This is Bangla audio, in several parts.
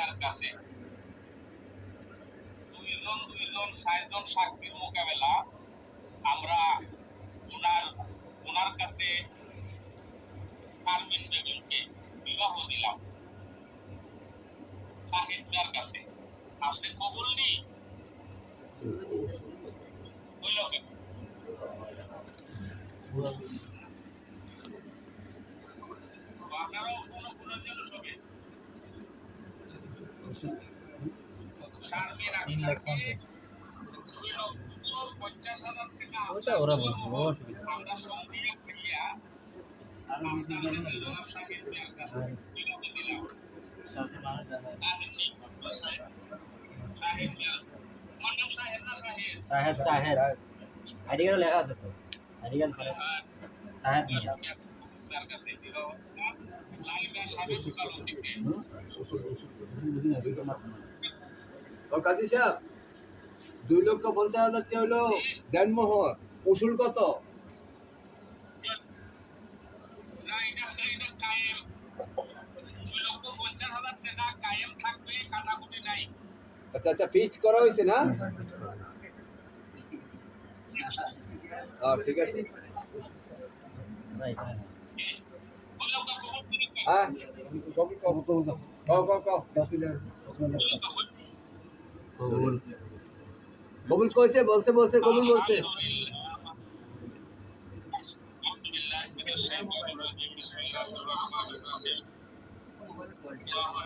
আপনার কাছে দুইজন 4জন সাক্ষীর মোকাবেলা আমরা ওনার কাছে শারমিন বেগমকে বিবাহ দিলাম সাহেবদার কাছে। আপনি কবুল নি হইল আপনারাও শোনার জন্য সবে শারমিন আপনাকে 2,50,000 টাকা আমরা সঙ্গীয় ক্রিয়া আপনার কাছে জনাব সাহেবদের কাছে বিবাহ দিলাম। শাহেদ আইডিগাল লেখা আছে তো আইডিগাল করে শাহেদ মিয়া তার কাছে বিবাহ লাল মিয়া সাহেব কালো দিতে ও কাজী সাহেব 2,50,000 টাকা হলো দেনমোহর উসুল কত? না এটা কায়েম 2,50,000 টাকা কায়েম থাকবে, কাটাকুটি নাই। আচ্ছা আচ্ছা ফিক্সড করা হয়েছে না? ঠিক আছে হ্যাঁ কবুল করেছে বলছে কবুল বলছে।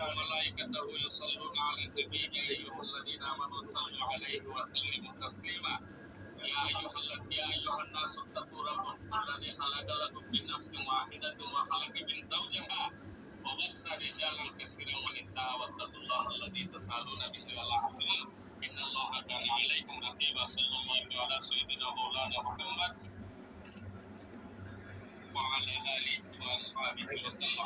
وملائكته يصلون على النبي يا ايها الذين امنوا صلوا عليه وسلموا تسليما يا ايها الناس اتقوا ربكم الذي خلق لكم من نفس واحده وخلق من زوجها وبث رجالا كثيرا ونساء واتقوا الله الذي تسالون به والارحام ان الله كان عليكم رقيبا صلى الله على سيدنا مولانا محمد وعلى اله واصحابه وسلم